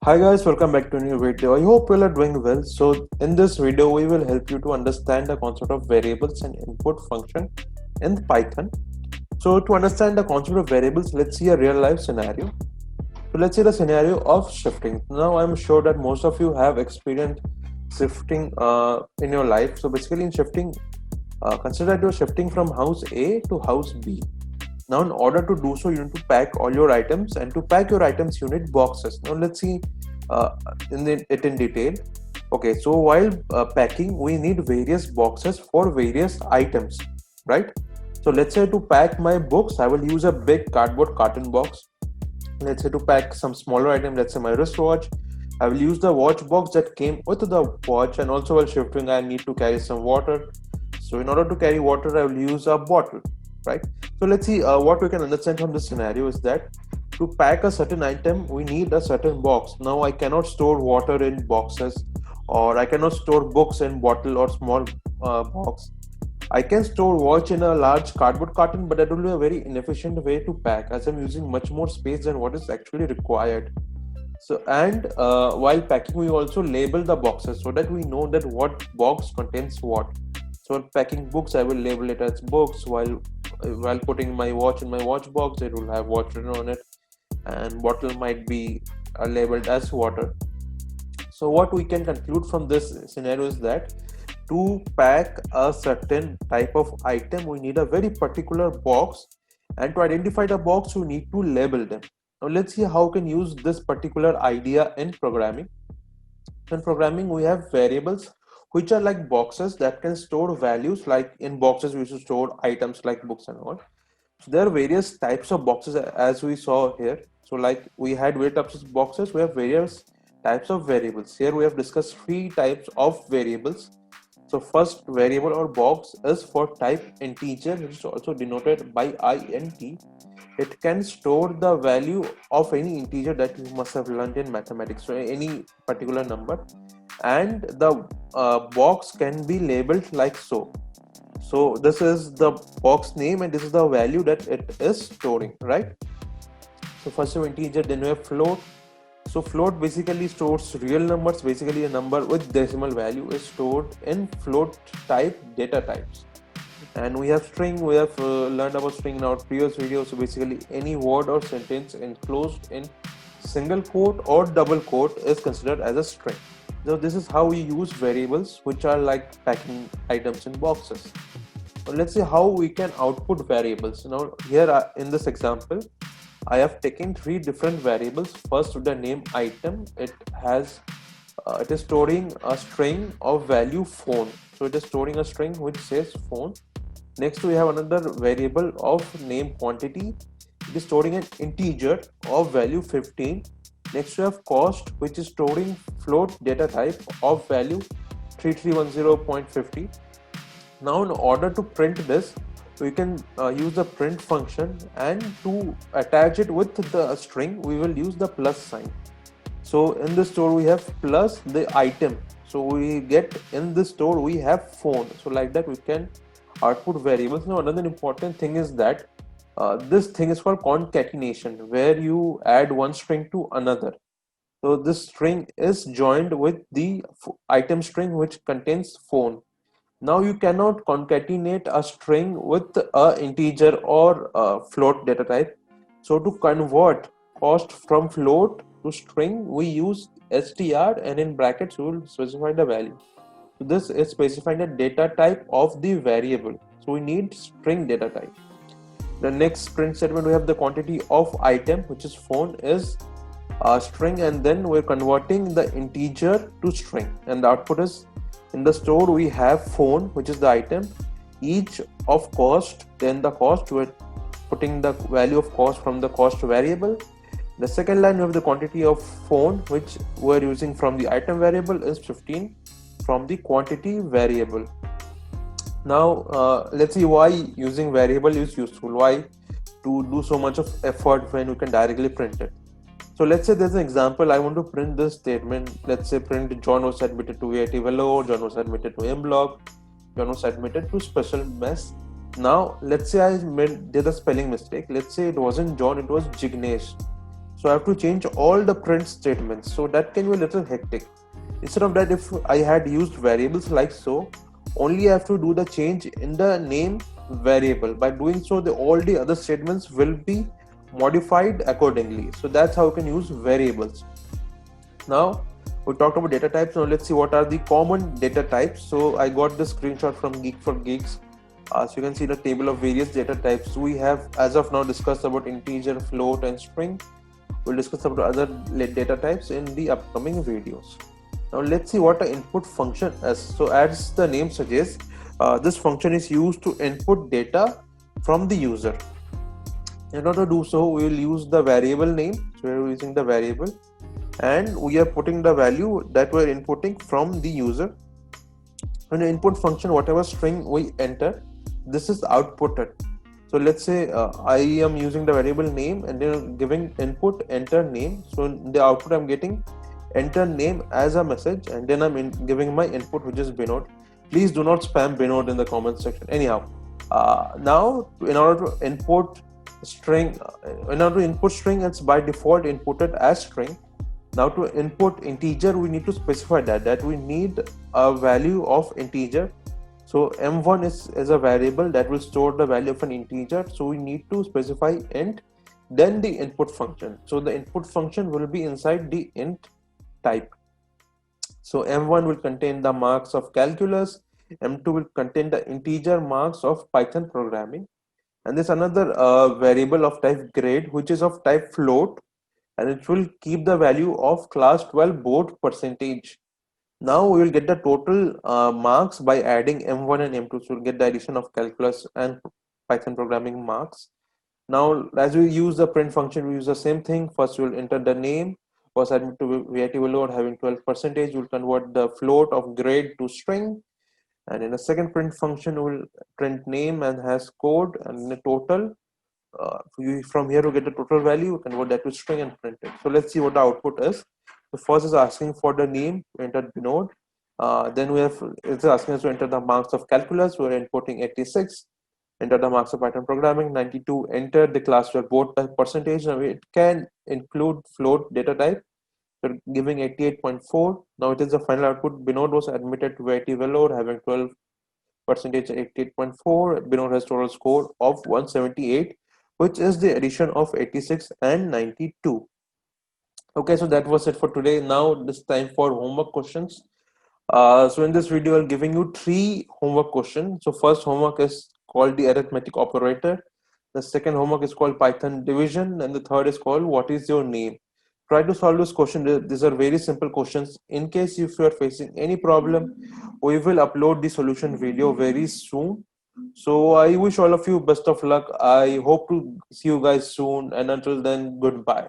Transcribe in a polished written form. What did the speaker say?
Hi guys, welcome back to a new video. I hope you all are doing well. So in this video, we will help you to understand the concept of variables and input function in Python. So to understand the concept of variables, let's see a real life scenario. So let's see the scenario of shifting. Now I'm sure that most of you have experienced shifting in your life. So basically in shifting, consider that you're shifting from house A to house B. Now in order to do so, you need to pack all your items, and to pack your items you need boxes. Now let's see uh, it in detail. Okay, so while packing we need various boxes for various items, right? So let's say to pack my books I will use a big cardboard carton box. Let's say to pack some smaller item, let's say my wristwatch, I will use the watch box that came with the watch. And also while shifting I need to carry some water, so in order to carry water I will use a bottle, right? So let's see what we can understand from this scenario is that to pack a certain item we need a certain box. Now I cannot store water in boxes, or I cannot store books in bottle or small box. I can store watch in a large cardboard carton, but that will be a very inefficient way to pack, as I'm using much more space than what is actually required. So, and while packing, we also label the boxes so that we know that what box contains what. So, while packing books, I will label it as books. While putting my watch in my watch box, it will have watch written on it, and bottle might be labeled as water. So, what we can conclude from this scenario is that to pack a certain type of item we need a very particular box, and to identify the box we need to label them. Now let's see how we can use this particular idea in programming. In programming we have variables which are like boxes that can store values. Like in boxes we used to store items like books and all. So there are various types of boxes as we saw here. So like we had various types of boxes, we have various types of variables. Here we have discussed three types of variables. So first variable or box is for type integer, which is also denoted by int. It can store the value of any integer that you must have learned in mathematics, so any particular number. And the box can be labeled like so. So this is the box name and this is the value that it is storing, right? So first of integer, then we have float. So float basically stores real numbers. Basically a number with decimal value is stored in float type data types. And we have string. We have learned about string in our previous video. So basically any word or sentence enclosed in single quote or double quote is considered as a string. So this is how we use variables, which are like packing items in boxes. Now let's see how we can output variables. Now here in this example I have taken three different variables. First, with the name item, it is storing a string of value phone. So it is storing a string which says phone. Next, we have another variable of name quantity. It is storing an integer of value 15. Next, we have cost, which is storing float data type of value 3310.50. Now, in order to print this, we can use the print function, and to attach it with the string we will use the plus sign. So in this store we have plus the item, so we get in this store we have phone. So like that we can output variables. Now another important thing is that this thing is called concatenation, where you add one string to another. So this string is joined with the item string which contains phone. Now you cannot concatenate a string with a integer or a float data type. So to convert cost from float to string, we use str, and in brackets we will specify the value. So this is specifying the data type of the variable. So we need string data type. The next print statement, we have the quantity of item, which is phone, is a string, and then we're converting the integer to string, and the output is, in the store we have phone, which is the item, each of cost, then the cost, we're putting the value of cost from the cost variable. The second line we have the quantity of phone, which we're using from the item variable, is 15 from the quantity variable. Now let's see why using variable is useful, why to do so much of effort when you can directly print it. So let's say there's an example, I want to print this statement. Let's say print John was admitted to AIT Vellore, John was admitted to M Block, John was admitted to special mess. Now let's say I did a spelling mistake. Let's say it wasn't John, it was Jignesh. So I have to change all the print statements. So that can be a little hectic. Instead of that, if I had used variables like so, only I have to do the change in the name variable. By doing so, all the other statements will be modified accordingly. So that's how you can use variables. Now we talked about data types. Now let's see what are the common data types. So I got this screenshot from Geek for Geeks. So you can see the table of various data types. We have as of now discussed about integer, float and string. We'll discuss about other data types in the upcoming videos. Now let's see what an input function is. So as the name suggests, this function is used to input data from the user. In order to do so, we will use the variable name. So we're using the variable and we are putting the value that we're inputting from the user. In the input function, whatever string we enter, this is outputted. So let's say I am using the variable name and then giving input enter name. So in the output I'm getting enter name as a message, and then I'm giving my input, which is Binod. Please do not spam Binod in the comment section. Anyhow, now in order to input string, it's by default inputted as string. Now to input integer, we need to specify that we need a value of integer. So m1 is a variable that will store the value of an integer. So we need to specify int, then the input function. So the input function will be inside the int type. So m1 will contain the marks of calculus, m2 will contain the integer marks of Python programming, and there's another variable of type grade, which is of type float, and it will keep the value of class 12 board percentage. Now we will get the total marks by adding m1 and m2. So we'll get the addition of calculus and Python programming marks. Now as we use the print function, we use the same thing. First we'll enter the name, was admitted to VAT load having 12%. We'll convert the float of grade to string, and in the second print function we'll print name and has code, and in the total from here we get the total value, convert that to string and print it. So let's see what the output is. The first is asking for the name, we entered Binod. Then it's asking us to enter the marks of calculus. We're inputting 86. Enter the marks of Python programming, 92. Enter the class 12 board percentage. Now it can include float data type. We're giving 88.4. Now it is the final output. Binod was admitted to VAT Velour having 12% 88.4. Binod has total score of 178, which is the addition of 86 and 92. Okay, so that was it for today. Now this time for homework questions. So in this video, I'm giving you 3 homework questions. So first homework is called the arithmetic operator. The second homework is called Python division, and the third is called what is your name. Try to solve this question. These are very simple questions. In case if you are facing any problem, we will upload the solution video very soon. So I wish all of you best of luck. I hope to see you guys soon, and until then, goodbye.